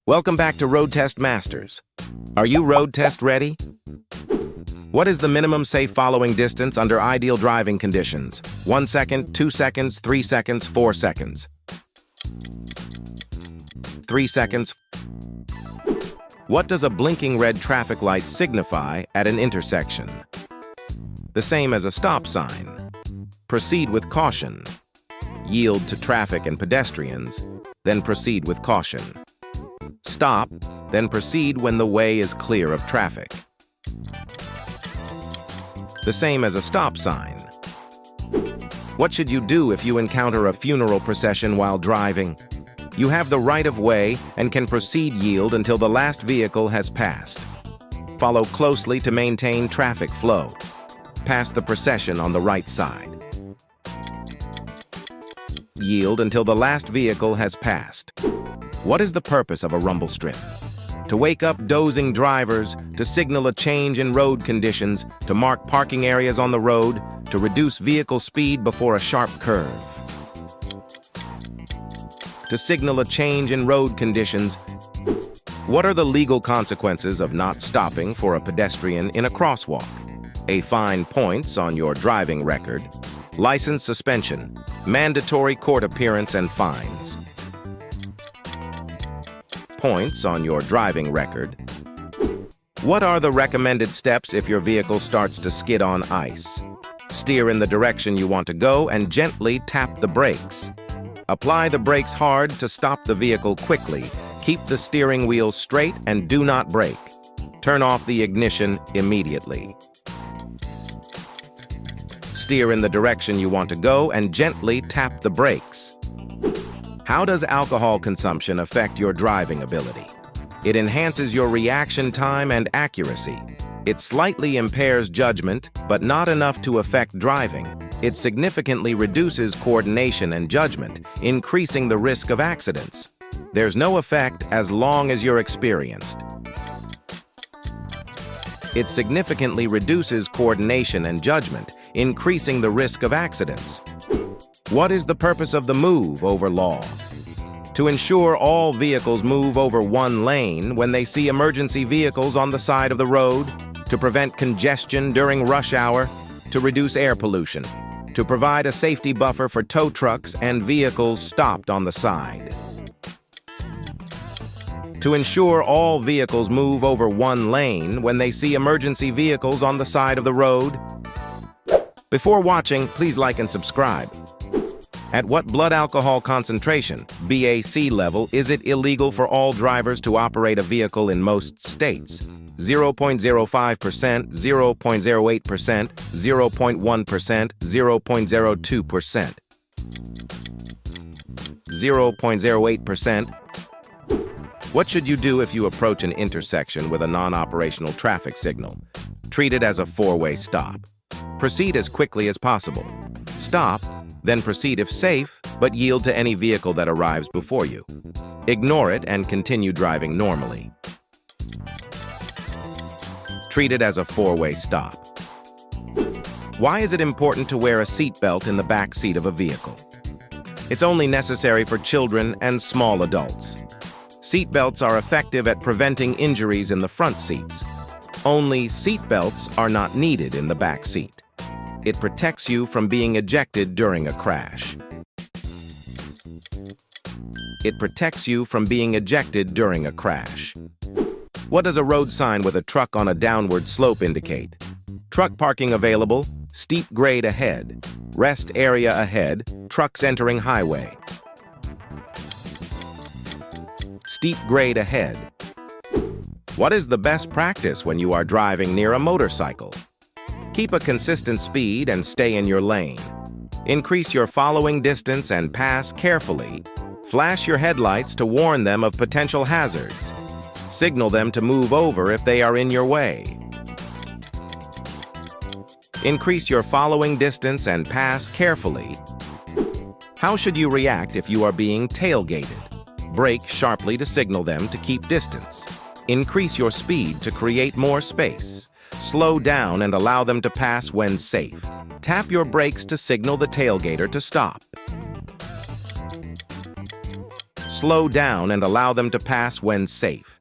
Welcome back to Road Test Masters. Are you road test ready? What is the minimum safe following distance under ideal driving conditions? 1 second, 2 seconds, 3 seconds, 4 seconds. 3 seconds. What does a blinking red traffic light signify at an intersection? The same as a stop sign. Proceed with caution. Yield to traffic and pedestrians, then proceed with caution. Stop, then proceed when the way is clear of traffic. The same as a stop sign. What should you do if you encounter a funeral procession while driving? You have the right of way and can proceed yield until the last vehicle has passed. Follow closely to maintain traffic flow. Pass the procession on the right side. Yield until the last vehicle has passed. What is the purpose of a rumble strip? To wake up dozing drivers, to signal a change in road conditions, to mark parking areas on the road, to reduce vehicle speed before a sharp curve. To signal a change in road conditions. What are the legal consequences of not stopping for a pedestrian in a crosswalk? A fine, points on your driving record, license suspension, mandatory court appearance and fines. Points on your driving record. What are the recommended steps if your vehicle starts to skid on ice? Steer in the direction you want to go and gently tap the brakes. Apply the brakes hard to stop the vehicle quickly. Keep the steering wheel straight and do not brake. Turn off the ignition immediately. Steer in the direction you want to go and gently tap the brakes. How does alcohol consumption affect your driving ability? It enhances your reaction time and accuracy. It slightly impairs judgment, but not enough to affect driving. It significantly reduces coordination and judgment, increasing the risk of accidents. There's no effect as long as you're experienced. It significantly reduces coordination and judgment, increasing the risk of accidents. What is the purpose of the move over law? To ensure all vehicles move over one lane when they see emergency vehicles on the side of the road, to prevent congestion during rush hour, to reduce air pollution, to provide a safety buffer for tow trucks and vehicles stopped on the side. To ensure all vehicles move over one lane when they see emergency vehicles on the side of the road. Before watching, please like and subscribe. At what blood alcohol concentration, BAC level, is it illegal for all drivers to operate a vehicle in most states? 0.05%, 0.08%, 0.1%, 0.02%. 0.08%. What should you do if you approach an intersection with a non-operational traffic signal? Treat it as a four-way stop. Proceed as quickly as possible. Stop, then proceed if safe, but yield to any vehicle that arrives before you. Ignore it and continue driving normally. Treat it as a four-way stop. Why is it important to wear a seatbelt in the back seat of a vehicle? It's only necessary for children and small adults. Seatbelts are effective at preventing injuries in the front seats. Only seatbelts are not needed in the back seat. It protects you from being ejected during a crash. It protects you from being ejected during a crash. What does a road sign with a truck on a downward slope indicate? Truck parking available, steep grade ahead, rest area ahead, trucks entering highway. Steep grade ahead. What is the best practice when you are driving near a motorcycle? Keep a consistent speed and stay in your lane. Increase your following distance and pass carefully. Flash your headlights to warn them of potential hazards. Signal them to move over if they are in your way. Increase your following distance and pass carefully. How should you react if you are being tailgated? Brake sharply to signal them to keep distance. Increase your speed to create more space. Slow down and allow them to pass when safe. Tap your brakes to signal the tailgater to stop. slow down and allow them to pass when safe.